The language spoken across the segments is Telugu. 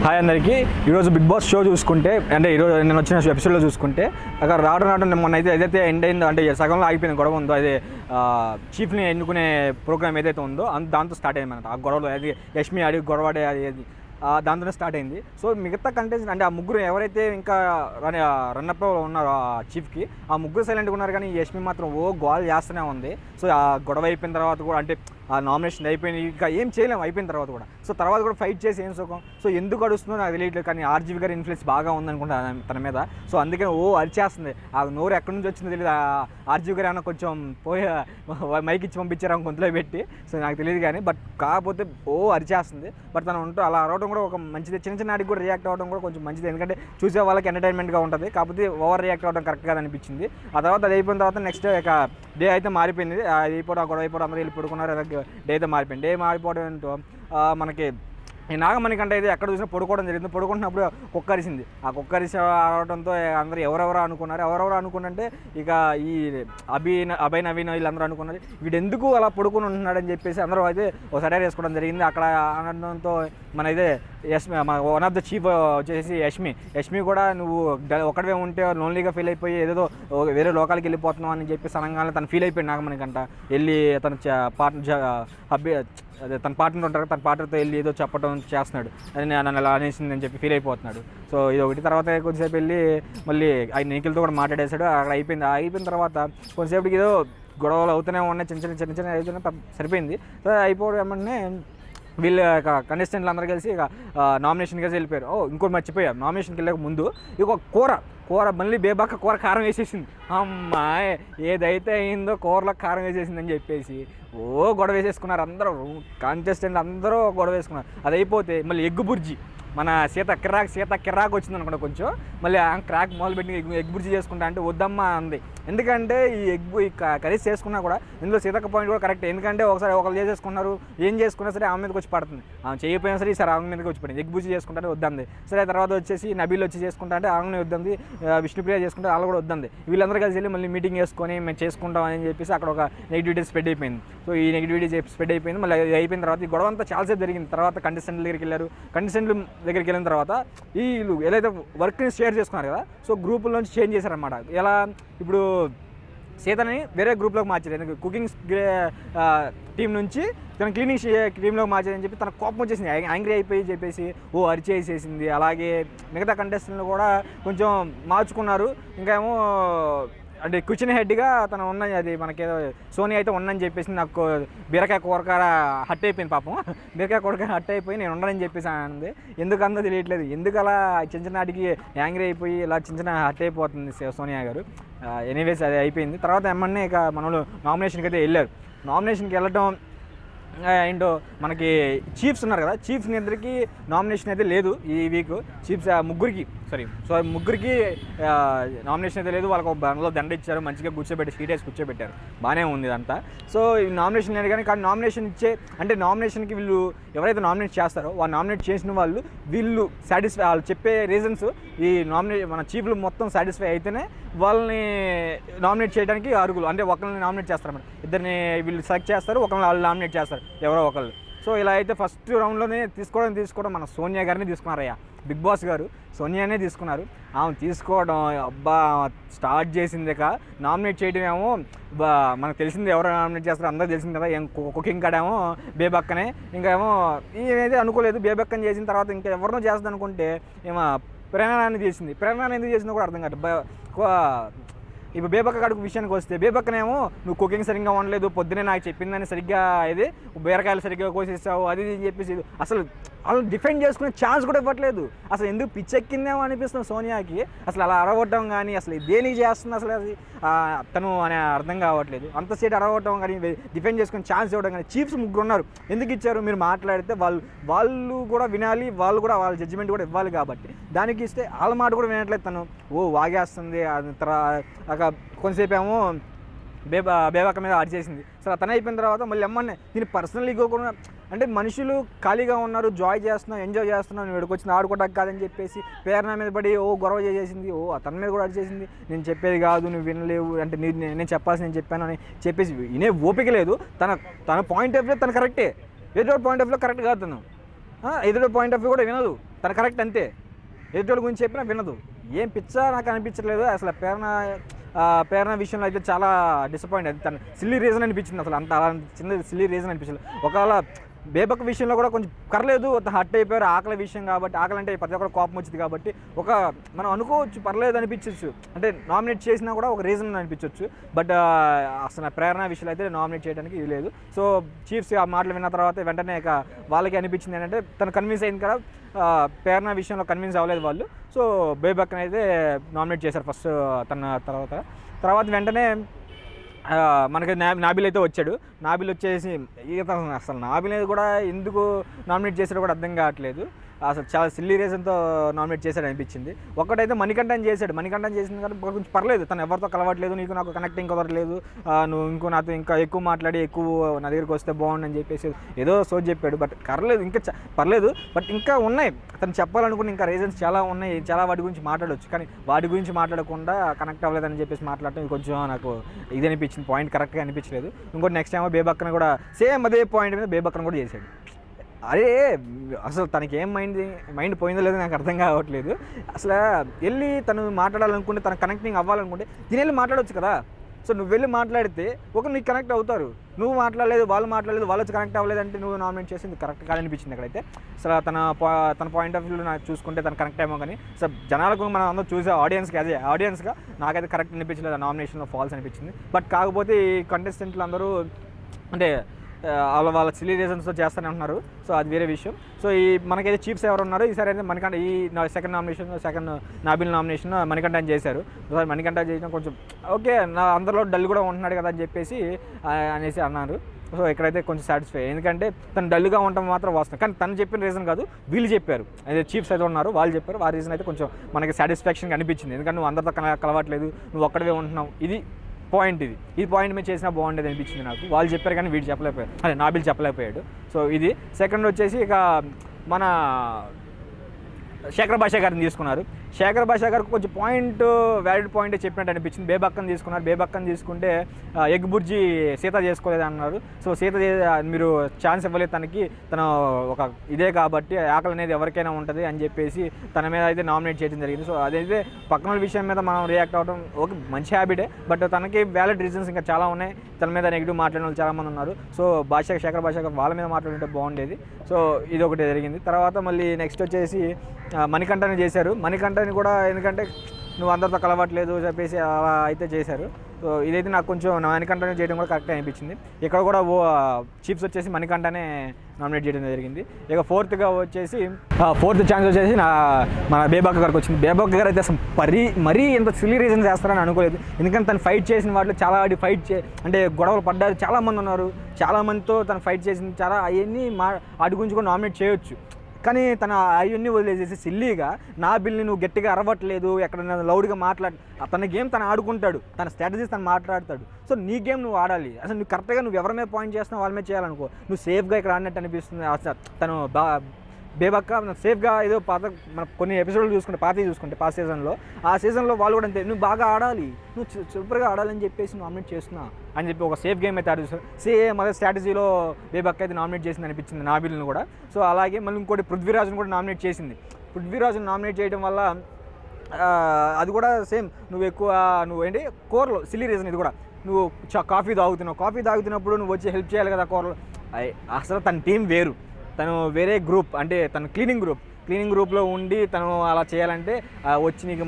హాయ్ అందరికీ. ఈరోజు బిగ్ బాస్ షో చూసుకుంటే అంటే ఈరోజు నేను వచ్చిన ఎపిసోడ్లో చూసుకుంటే అక్కడ రావడం మొన్న ఏదైతే ఎండ్ అయిందో అంటే సగంలో ఆగిపోయిన గొడవ ఉందో అదే చీఫ్ని ఎన్నుకునే ప్రోగ్రామ్ ఏదైతే ఉందో దాంతో స్టార్ట్ అయింది అన్నమాట. ఆ గొడవలో అది యష్మి అడిగి గొడవడే అది దాంతోనే స్టార్ట్ అయింది. సో మిగతా కంటెంట్స్ అంటే ఆ ముగ్గురు ఎవరైతే ఇంకా రన్నప్లో ఉన్నారో ఆ చీఫ్కి ఆ ముగ్గురు సైలెంట్గా ఉన్నారు, కానీ యష్మి మాత్రం గోల్ చేస్తూనే ఉంది. సో ఆ గొడవ అయిపోయిన తర్వాత కూడా అంటే ఆ నామినేషన్ అయిపోయింది, ఇంకా ఏం చేయలేము అయిపోయిన తర్వాత కూడా. సో తర్వాత కూడా ఫైట్ చేసి ఏం సుఖం. సో ఎందుకు అడుస్తుందో నాకు తెలియట్లేదు, కానీ ఆర్జీవి గారి ఇన్ఫ్లుయెన్స్ బాగా ఉందనుకుంటా తన మీద. సో అందుకని అరిచేస్తుంది. ఆ నోరు ఎక్కడి నుంచి వచ్చిందో తెలియదు. ఆర్జీవి గారు ఏమన్నా కొంచెం పోయి మైక్ ఇచ్చి పంపించారు గొంతులో పెట్టి. సో నాకు తెలియదు కానీ బట్ కాకపోతే అరిచేస్తుంది. బట్ తను ఉంటూ అలా అరవడం కూడా ఒక మంచిది. చిన్న చిన్న ఆడికి కూడా రియాక్ట్ అవ్వడం కూడా కొంచెం మంచిది, ఎందుకంటే చూసే వాళ్ళకి ఎంటర్టైన్మెంట్గా ఉంటుంది. కాకపోతే ఓవర్ రియాక్ట్ అవ్వడం కరెక్ట్ కాదు అనిపించింది. ఆ తర్వాత అది అయిపోయిన తర్వాత నెక్స్ట్ డే అయితే మారిపోయింది. అది అయిపోవడం గొడవ అయిపోవడం అందరూ వెళ్ళి పడుకున్నారు. డే అయితే మారిపోయింది. డే మారిపోవడం ఏంటో మనకి ఈ నాగమణి కంటే అయితే ఎక్కడ చూసినా పడుకోవడం జరిగింది. పడుకుంటున్నప్పుడు కుక్క అరిసింది. ఆ కుక్క అరిసి రావడంతో అందరూ ఎవరెవరో అనుకున్నారు. ఎవరెవరో అనుకున్నంటే ఇక ఈ అభయ్ నవీన్ వీళ్ళందరూ అనుకున్నారు వీడు ఎందుకు అలా పడుకుని ఉంటున్నాడని చెప్పేసి అందరూ అయితే ఒక సటైర్ వేసుకోవడం జరిగింది. అక్కడ అనడంతో మన అయితే వన్ ఆఫ్ ద చీఫ్ వచ్చేసి యష్మి కూడా నువ్వు ఒకటివే ఉంటే లోన్లీగా ఫీల్ అయిపోయి ఏదో వేరే లోకాలకి వెళ్ళిపోతున్నావు అని చెప్పి సనంగానే తను ఫీల్ అయిపోయింది. నాగమణి కంట వెళ్ళి తన అదే తన పార్ట్నర్ ఉంటారు, తన పార్ట్నర్తో వెళ్ళి ఏదో చెప్పడం చేస్తున్నాడు. అది నన్ను అలా అనేసిందని చెప్పి ఫీల్ అయిపోతున్నాడు. సో ఇది ఒకటి. తర్వాత కొద్దిసేపు వెళ్ళి మళ్ళీ ఆయన నిఖిల్తో కూడా మాట్లాడేశాడు. అక్కడ అయిపోయిన తర్వాత కొంతసేపుకి ఏదో గొడవలు అవుతూనే ఉన్నాయి, చిన్న చిన్న అవుతూనే సరిపోయింది. సో అయిపోవడం ఏమన్నా వీళ్ళు కంటెస్టెంట్లు అందరూ కలిసి ఇక నామినేషన్ కలిసి వెళ్ళిపోయారు. ఇంకోటి మర్చిపోయారు, నామినేషన్కి వెళ్ళక ముందు ఇక కూర మళ్ళీ బేబాక కూర కారం వేసేసింది. అమ్మాయి ఏదైతే అయిందో కూరలో కారం వేసేసిందని చెప్పేసి గొడవ వేసేసుకున్నారు అందరూ. కంటెస్టెంట్లు అందరూ గొడవ వేసుకున్నారు. అది అయిపోతే మళ్ళీ ఎగ్గు బుర్జీ మన సీత కిరాక్ వచ్చింది అనుకుంటా. కొంచెం మళ్ళీ క్రాక్ మొదలుపెట్టి ఎగ్ బుర్జీ చేసుకుంటా అంటే వద్దమ్మా అంది. ఎందుకంటే ఈ కర్రీస్ చేసుకున్నా కూడా ఇందులో సీతక్క పాయింట్ కూడా కరెక్ట్. ఎందుకంటే ఒకరు చేసేసుకున్నారు, ఏం చేసుకున్నా సరే ఆమె మీదకి వచ్చి పడుతుంది. ఆమె చేయకపోయినా సరే ఈసారి ఆమె మీదకి వచ్చి పడింది. ఎగ్ బుర్జీ చేసుకుంటే వద్దంది. సరే తర్వాత వచ్చేసి నబీల్ వచ్చి చేసుకుంటా అంటే ఆమె వద్దంది. విష్ణుప్రియ చేసుకుంటే వాళ్ళు కూడా వద్దంది. వీళ్ళందరూ కలిసి వెళ్ళి మళ్ళీ మీటింగ్ చేసుకొని మేము చేసుకుంటాం అని చెప్పేసి అక్కడ ఒక నెగిటివిటీ స్ప్రెడ్ అయిపోయింది. సో ఈ నెగిటివిటీ స్ప్రెడ్ అయిపోయింది. మళ్ళీ అయిపోయిన తర్వాత ఈ గొడవ అంతా చాలాసేపు జరిగింది. తర్వాత కంటెస్టెంట్ల దగ్గరికి వెళ్ళారు. కంటెస్టెంట్లు దగ్గరికి వెళ్ళిన తర్వాత వీళ్ళు ఏదైతే వర్క్ని షేర్ చేసుకున్నారు కదా, సో గ్రూపుల్లోంచి చేంజ్ చేశారనమాట. ఎలా ఇప్పుడు సీతని వేరే గ్రూప్లోకి మార్చారు. ఎందుకు కుకింగ్ టీం నుంచి తన క్లీనింగ్ టీంలోకి మార్చారని చెప్పి తన కోపం వచ్చేసింది. యాంగ్రీ అయిపోయి చెప్పేసి అరిచేసేసింది. అలాగే మిగతా కంటెస్టెంట్లు కూడా కొంచెం మార్చుకున్నారు. ఇంకా ఏమో అంటే కిచెన్ హెడ్గా తను ఉన్నది, అది మనకేదో సోనీ అయితే ఉన్నని చెప్పేసి నాకు బీరకాయ కూరకార హట్ అయిపోయింది. పాపం బీరకాయ కూరకాయ హట్ అయిపోయి నేను ఉండనని చెప్పేసి అంది. ఎందుకు అందో తెలియట్లేదు. ఎందుకు అలా చిన్న నాటికి యాంగ్రీ అయిపోయి ఇలా చిన్న హట్ అయిపోతుంది సోనియా గారు. ఎనీవేస్ అది అయిపోయింది. తర్వాత ఏమన్నా ఇక మనలో నామినేషన్కి అయితే వెళ్ళారు. నామినేషన్కి వెళ్ళటం ఏంటో మనకి చీఫ్స్ ఉన్నారు కదా, చీఫ్స్ ఇద్దరికి నామినేషన్ అయితే లేదు ఈ వీక్. చీఫ్స్ ముగ్గురికి నామినేషన్ అయితే లేదు. వాళ్ళకి ఒక బంగ్లో దండ ఇచ్చారు, మంచిగా సీట్ వేసి కూర్చోబెట్టారు. బాగానే ఉంది ఇదంతా. సో ఈ నామినేషన్ లేదు కానీ నామినేషన్ అంటే నామినేషన్కి వీళ్ళు ఎవరైతే నామినేట్ చేస్తారో వాళ్ళు నామినేట్ చేసిన వీళ్ళు సాటిస్ఫై, వాళ్ళు చెప్పే రీజన్స్ ఈ మన చీఫ్లు మొత్తం సాటిస్ఫై అయితేనే వాళ్ళని నామినేట్ చేయడానికి అర్హులు. అంటే ఒకరిని నామినేట్ చేస్తారన్నమాట. ఇద్దరిని వీళ్ళు సెలెక్ట్ చేస్తారు, ఒకరిని వాళ్ళు నామినేట్ చేస్తారు ఎవరో ఒకళ్ళు. సో ఇలా అయితే ఫస్ట్ రౌండ్లోనే తీసుకోవడం మన సోనియా గారిని తీసుకున్నారయ్యా. బిగ్ బాస్ గారు సోనియానే తీసుకున్నారు. ఆమె తీసుకోవడం అబ్బా స్టార్ట్ చేసింది. నామినేట్ చేయడం ఏమో మనకు తెలిసింది, ఎవరు నామినేట్ చేస్తారో అందరూ తెలిసింది కదా. కుకింగ్ కాడేమో బేబక్కనే, ఇంకా ఏమో ఏమైతే అనుకోలేదు. బేబక్కని చేసిన తర్వాత ఇంకా ఎవరినో చేస్తుంది అనుకుంటే ఏమో ప్రేరణాన్ని చేసింది. ప్రేరణాన్ని ఎందుకు చేసిందో కూడా అర్థం కాదు. ఇప్పుడు బేబక్క కడుపు విషయానికి వస్తే బేబక్కనేమో నువ్వు కుకింగ్ సరిగ్గా ఉండలేదు, పొద్దునే నాకు చెప్పిందని సరిగ్గా ఇది బీరకాయలు సరిగ్గా కోసేసావు అది అని చెప్పేసి అసలు వాళ్ళు డిఫెండ్ చేసుకునే ఛాన్స్ కూడా ఇవ్వట్లేదు. అసలు ఎందుకు పిచ్చెక్కిందేమో అనిపిస్తుంది సోనియాకి. అసలు అలా అరవటం కానీ అసలు దేనికి చేస్తుంది అసలు అది తను అనే అర్థం కావట్లేదు. అంతసేపు అరవటం కానీ డిఫెండ్ చేసుకునే ఛాన్స్ ఇవ్వడం కానీ. చీఫ్స్ ముగ్గురు ఉన్నారు, ఎందుకు ఇచ్చారు? మీరు మాట్లాడితే వాళ్ళు కూడా వినాలి, వాళ్ళు కూడా వాళ్ళ జడ్జిమెంట్ కూడా ఇవ్వాలి. కాబట్టి దానికి ఇస్తే వాళ్ళ మాట కూడా వినట్లేదు. తను వాగేస్తుంది. కొంతసేపు ఏమో బేబక్క మీద అరిచేసింది. సరే తన అయిపోయిన తర్వాత మళ్ళీ అమ్మనే దీన్ని పర్సనల్ ఈగో కూడా అంటే మనుషులు ఖాళీగా ఉన్నారు, ఎంజాయ్ చేస్తున్నావు, నువ్వు ఇక్కడికి వచ్చింది ఆడుకోవడానికి కాదని చెప్పేసి ప్రేరణ మీద పడి గొడవ చేసేసింది. అతని మీద కూడా అరిచేసింది. నేను చెప్పేది కాదు, నువ్వు వినలేవు అంటే నేను చెప్పాల్సి నేను చెప్పాను అని చెప్పేసి వినే ఓపిక లేదు. తన పాయింట్ ఆఫ్ వ్యూ తను కరెక్టే, ఏదో పాయింట్ ఆఫ్ వ్యూ కరెక్ట్ కాదు. ఎదుటి పాయింట్ ఆఫ్ వ్యూ కూడా వినదు, తను కరెక్ట్ అంతే. ఎదుటి గురించి చెప్పినా వినదు. ఏం పిచ్చా నాకు అనిపించట్లేదు అసలు. ప్రేరణ విషయంలో అయితే చాలా డిసప్పాయింట్. అది తన సిల్లీ రీజన్ అనిపించింది అసలు. అంత చిన్న సిల్లీ రీజన్ అనిపించలేదు. ఒకవేళ బేబక్ విషయంలో కూడా కొంచెం పర్లేదు, హట్ అయిపోయారు ఆకలి విషయం కాబట్టి. ఆకలి అంటే ప్రతి ఒక్కరు కోపం వచ్చింది కాబట్టి మనం అనుకోవచ్చు పర్లేదు అనిపించవచ్చు, అంటే నామినేట్ చేసినా కూడా ఒక రీజన్ అనిపించవచ్చు. బట్ అసలు ప్రేరణ విషయంలో అయితే నామినేట్ చేయడానికి ఇది లేదు. సో చీఫ్స్ ఆ మాటలు విన్న తర్వాత వెంటనే వాళ్ళకి అనిపించింది ఏంటంటే తను కన్విన్స్ అయింది కదా, ప్రేరణ విషయంలో కన్విన్స్ అవ్వలేదు వాళ్ళు. సో బేబక్ని అయితే నామినేట్ చేశారు ఫస్ట్. తర్వాత వెంటనే మనకి నాబిల్ అయితే వచ్చాడు. నాబిల్ వచ్చేసి అసలు నాబిల్ కూడా ఎందుకు నామినేట్ చేశాడో కూడా అర్థం కావట్లేదు. అసలు చాలా సిల్లీ రీజన్తో నామినేట్ చేశాడు అనిపించింది. ఒక్కటైతే మణికంఠన్ చేశాడు. మణికంఠన్ చేసింది కానీ కొంచెం పర్లేదు, తను ఎవరితో కలవట్లేదు, నీకు నాకు కనెక్టింగ్ కుదరలేదు, నువ్వు నాతో ఇంకా ఎక్కువ మాట్లాడి ఎక్కువ నా దగ్గరికి వస్తే బాగుండని చెప్పేసి ఏదో సోచ్ చెప్పాడు. బట్ ఇంకా పర్లేదు. బట్ ఇంకా ఉన్నాయి తను చెప్పాలనుకుని ఇంకా రీజన్స్ చాలా ఉన్నాయి, చాలా వాటి గురించి మాట్లాడవచ్చు. కానీ వాటి గురించి మాట్లాడకుండా కనెక్ట్ అవ్వలేదని చెప్పేసి మాట్లాడటం కొంచెం నాకు ఇది అనిపించింది, పాయింట్ కరెక్ట్గా అనిపించలేదు. ఇంకోటి నెక్స్ట్ టైం బేబక్కన కూడా సేమ్ అదే పాయింట్ మీద బేబక్కన కూడా చేశాడు. అరే అసలు తనకి ఏం మైండ్ పోయిందో లేదో నాకు అర్థం కావట్లేదు అసలు. వెళ్ళి తను మాట్లాడాలనుకుంటే, తను కనెక్టింగ్ అవ్వాలనుకుంటే తిని వెళ్ళి మాట్లాడవచ్చు కదా. సో నువ్వు వెళ్ళి మాట్లాడితే నీకు కనెక్ట్ అవుతారు. నువ్వు మాట్లాడలేదు, వాళ్ళు మాట్లాడలేదు, వాళ్ళు వచ్చి కనెక్ట్ అవ్వలేదంటే నువ్వు నామినేట్ చేసింది కరెక్ట్ కాదనిపించింది అక్కడైతే. అసలు తన పాయింట్ ఆఫ్ వ్యూలో నాకు చూసుకుంటే తను కనెక్ట్ అయ్యామో, కానీ సో జనాలకు మనం అందరూ చూసే ఆడియన్స్గా నాకైతే కరెక్ట్ అనిపించలేదు. నామినేషన్లో ఫాల్స్ అనిపించింది. బట్ కాకపోతే ఈ కంటెస్టెంట్లు అందరూ అంటే వాళ్ళ సిల్లీ రీజన్స్తో చేస్తూనే ఉంటున్నారు. సో అది వేరే విషయం. సో మనకైతే చీఫ్స్ ఎవరు ఉన్నారు ఈసారి అయితే మణికంఠ. సెకండ్ నాబిల్ నామినేషన్ మణికంఠ అని చేశారు. మణికంఠ చేయడం కొంచెం ఓకే, అందరిలో డల్ కూడా ఉంటున్నాడు కదా అని చెప్పేసి అనేసి అన్నారు. సో ఇక్కడైతే కొంచెం సాటిస్ఫై, ఎందుకంటే తను డల్గా ఉండటం మాత్రం వాస్తవం. కానీ తను చెప్పిన రీజన్ కాదు, వీళ్ళు చెప్పారు. అయితే చీఫ్స్ అయితే ఉన్నారు, వాళ్ళు చెప్పారు. ఆ రీజన్ అయితే కొంచెం మనకి సాటిస్ఫాక్షన్గా అనిపించింది. ఎందుకంటే నువ్వు అందరితో కలవట్లేదు, నువ్వు ఒక్కడే ఉంటున్నావు, ఇది పాయింట్. ఈ పాయింట్ మీద చేసినా బాగుండేది అనిపించింది నాకు. వాళ్ళు చెప్పారు కానీ వీడు చెప్పలేకపోయారు, అదే నాబిల్ చెప్పలేకపోయాడు. సో ఇది సెకండ్ వచ్చేసి ఇక మన శేఖర్ భాషా గారిని తీసుకున్నారు. శేఖర్ భాషా గారికి కొంచెం వ్యాలిడ్ పాయింట్ చెప్పినట్టు అనిపించింది. బేబక్కని తీసుకున్నారు. బేబక్కని తీసుకుంటే ఎగ్ బుర్జీ సీత చేసుకోలేదు అన్నారు. సో సీత మీరు ఛాన్స్ ఇవ్వలేదు తనకి, తను ఒక ఇదే కాబట్టి ఆకలి అనేది ఎవరికైనా ఉంటుంది అని చెప్పేసి తన మీద అయితే నామినేట్ చేయడం జరిగింది. సో అదైతే పక్కన విషయం మీద మనం రియాక్ట్ అవ్వడం ఒక మంచి హ్యాబిటే. బట్ తనకి వ్యాలిడ్ రీజన్స్ ఇంకా చాలా ఉన్నాయి. తన మీద నెగిటివ్ మాట్లాడిన వాళ్ళు చాలామంది ఉన్నారు. సో శేఖర్ భాషా వాళ్ళ మీద మాట్లాడుంటే బాగుండేది. సో ఇది ఒకటి జరిగింది. తర్వాత మళ్ళీ నెక్స్ట్ వచ్చేసి మణికంఠని చేశారు. మణికంఠని కూడా ఎందుకంటే నువ్వు అందరితో కలవట్లేదు చెప్పేసి అలా అయితే చేశారు. సో ఇదైతే నాకు కొంచెం మణికంఠని చేయడం కూడా కరెక్ట్ అనిపించింది. ఇక్కడ కూడా చీఫ్స్ వచ్చేసి మణికంఠనే నామినేట్ చేయడం జరిగింది. ఇక ఫోర్త్ ఛాన్స్ వచ్చేసి మన బేబక్క గారికి వచ్చింది. బేబక్క గారు అయితే అసలు మరీ ఎంత సిల్లీ రీజన్స్ చేస్తారని అనుకోలేదు. ఎందుకంటే తను ఫైట్ చేసిన వాటిలో చాలా అంటే గొడవలు పడ్డారు, చాలామంది ఉన్నారు, చాలామందితో తను ఫైట్ చేసింది, చాలా అవన్నీ వాటి గురించి కూడా నామినేట్ చేయొచ్చు. కానీ తన అవన్నీ వదిలేసేసి సిల్లీగా నాబిల్ని నువ్వు గట్టిగా అరవట్లేదు, ఎక్కడైనా లౌడ్గా తన గేమ్ తను ఆడుకుంటాడు, తన స్ట్రాటజీస్ తను మాట్లాడతాడు. సో నీ గేమ్ నువ్వు ఆడాలి. అసలు నువ్వు కరెక్ట్గా నువ్వు ఎవరి మీద పాయింట్ చేస్తున్నావు వాళ్ళ మీద చేయాలనుకో. నువ్వు సేఫ్గా ఇక్కడ ఆడినట్టు అనిపిస్తుంది. తను బేబక్క సేఫ్గా ఏదో మన కొన్ని ఎపిసోడ్లు చూసుకుంటే పాత సీజన్లో వాళ్ళు కూడా అంతే, నువ్వు బాగా ఆడాలి, నువ్వు సూపర్గా ఆడాలని చెప్పేసి నామినేట్ చేస్తున్నా అని చెప్పి ఒక సేఫ్ గేమ్ అయితే ఆడిస్తారు. సేమ్ అదే స్ట్రాటజీలో బేబక్క అయితే నామినేట్ చేసింది అనిపించింది నాబిల్ని కూడా. సో అలాగే మళ్ళీ ఇంకోటి పృథ్వీరాజ్ని కూడా నామినేట్ చేసింది. పృథ్వీరాజ్ని నామినేట్ చేయడం వల్ల అది కూడా సేమ్ నువ్వు ఏంటి కూరలో సిల్లీ రీజన్. ఇది కూడా నువ్వు కాఫీ తాగుతున్నప్పుడు నువ్వు వచ్చి హెల్ప్ చేయాలి కదా కూరలో. అసలు తన టీం వేరు, తను వేరే గ్రూప్, అంటే తను క్లీనింగ్ గ్రూప్లో ఉండి తను అలా చేయాలంటే వచ్చి నీకు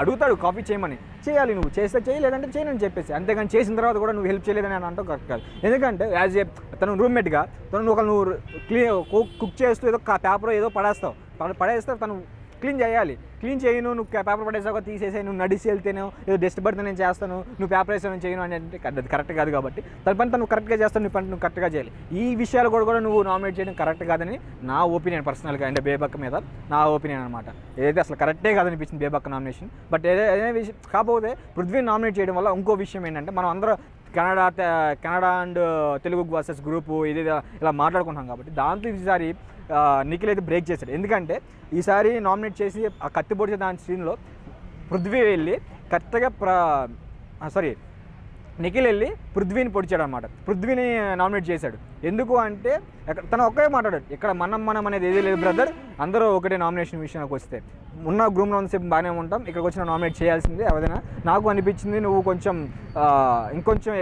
అడుగుతాడు కాఫీ చేయమని, చేయాలి, నువ్వు చేస్తే చేయి, లేదంటే చేయనని చెప్పేసి. అంతేగాని చేసిన తర్వాత కూడా నువ్వు హెల్ప్ చేయలేదని అని అంటావు కరెక్ట్ కాదు. ఎందుకంటే యాజ్ ఏ తను రూమ్మేట్గా నువ్వు కుక్ చేస్తూ ఏదో పేపర్ ఏదో పడేస్తావు, తను క్లీన్ చేయాలి. క్లీన్ చేయను, నువ్వు పేపర్ పడేసాక తీసేసాయి, నువ్వు నడిచి వెళ్తేనో ఏదో డస్ట్ పడితే నేను చేస్తాను, నువ్వు పేపర్ వేసావు నేను చేయను అని అంటే అది కరెక్ట్ కాదు. కాబట్టి తన పని తను కరెక్ట్గా చేస్తాను, నీ పని నువ్వు కరెక్ట్గా చేయాలి. ఈ విషయాలు కూడా నువ్వు నామినేట్ చేయడం కరెక్ట్ కాదని నా ఒపీనియన్ పర్సనల్గా, అంటే బేబక్క మీద నా ఒపీనియన్ అనమాట. ఏదైతే అసలు కరెక్టే కాదనిపించింది బేబక్క నామినేషన్. బట్ ఏదైనా విషయం కాకపోతే పృథ్వీని నామినేట్ చేయడం వల్ల ఇంకో విషయం ఏంటంటే మనం అందరూ Canada and Telugu versus group ఇది ఇలా మాట్లాడుకుంటాం కాబట్టి దాంతో ఈసారి నిఖిల్ అయితే బ్రేక్ చేశాడు. ఎందుకంటే ఈసారి నామినేట్ చేసి ఆ కత్తిపొడిచే దాని సీన్లో పృథ్వీ వెళ్ళి కరెక్ట్గా నిఖిల్ వెళ్ళి పృథ్వీని పొడిచాడు అనమాట. పృథ్వీని నామినేట్ చేశాడు. ఎందుకు అంటే తను ఒకే మాట్లాడాడు, ఇక్కడ మనం అనేది ఏదీ లేదు బ్రదర్, అందరూ ఒకటే నామినేషన్ విషయానికి వస్తే. ఉన్న గ్రూమ్లో ఉన్నసేపు బాగానే ఉంటాం, ఇక్కడికి వచ్చిన నామినేట్ చేయాల్సిందే ఏదైనా. నాకు అనిపించింది నువ్వు కొంచెం ఇంకొంచెం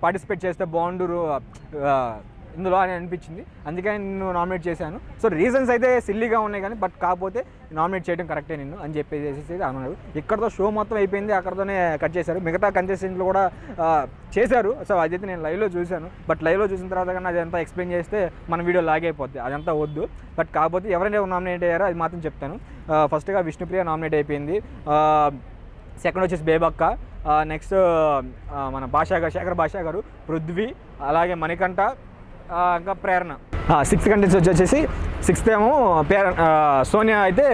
పార్టిసిపేట్ చేస్తే బాగుండు ఇందులో అని అనిపించింది, అందుకని నిన్ను నామినేట్ చేశాను. సో రీజన్స్ అయితే సిల్లీగా ఉన్నాయి కానీ బట్ కాకపోతే నామినేట్ చేయడం కరెక్టే నిన్ను అని చెప్పేసి అన్నారు. ఇక్కడతో షో మొత్తం అయిపోయింది, అక్కడతోనే కట్ చేశారు. మిగతా కంటెస్టెంట్లు కూడా చేశారు. సో అదైతే నేను లైవ్లో చూశాను. బట్ లైవ్లో చూసిన తర్వాత కన్నా అదంతా ఎక్స్ప్లెయిన్ చేస్తే మన వీడియో లాగైపోద్ది, అదంతా వద్దు. బట్ కాకపోతే ఎవరైనా నామినేట్ అయ్యారో అది మాత్రం చెప్తాను. ఫస్ట్గా విష్ణుప్రియ నామినేట్ అయిపోయింది. సెకండ్ వచ్చేసి బేబక్క, నెక్స్ట్ మన శేఖర్ భాషా గారు, పృథ్వీ, అలాగే మణికంఠ, ఇంకా ప్రేరణ. సిక్స్త్ కంటెస్టెంట్ వచ్చేసి సిక్స్త్ ఏమో సోనియా అయితే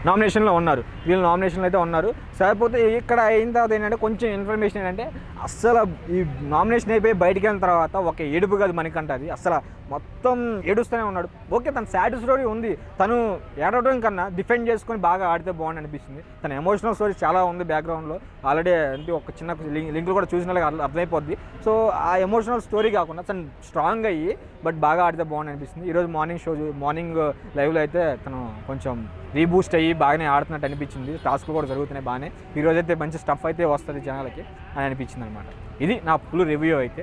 నామినేషన్లో ఉన్నారు. వీళ్ళు నామినేషన్లో అయితే ఉన్నారు. సరిపోతే ఇక్కడ అయిన తర్వాత ఏంటంటే కొంచెం ఇన్ఫర్మేషన్ ఏంటంటే అస్సలు ఈ నామినేషన్ అయిపోయి బయటికి వెళ్ళిన తర్వాత ఒక ఏడుపు కాదు మనకంటే, అది అసలు మొత్తం ఏడుస్తూనే ఉన్నాడు. ఓకే, తన సాడ్ స్టోరీ ఉంది, తను ఏడవడం కన్నా డిఫెండ్ చేసుకొని బాగా ఆడితే బాగుంది అనిపిస్తుంది. తన ఎమోషనల్ స్టోరీ చాలా ఉంది బ్యాక్గ్రౌండ్లో, ఆల్రెడీ అంటే ఒక చిన్న లింకులు కూడా చూసిన వాళ్ళకి అర్థమైపోద్ది. సో ఆ ఎమోషనల్ స్టోరీ కాకుండా తను స్ట్రాంగ్ అయ్యి బట్ బాగా ఆడితే బాగుంది అనిపిస్తుంది. ఈరోజు మార్నింగ్ లైవ్లో అయితే తను కొంచెం రీబూస్ట్ అయ్యి బాగానే ఆడుతున్నట్టు అనిపించింది. టాస్క్లు కూడా జరుగుతున్నాయి బాగానే. ఈరోజు అయితే మంచి స్టఫ్ అయితే వస్తుంది జనాలకి అని అనిపించింది అనమాట. ఇది నా ఫుల్ రివ్యూ అయితే.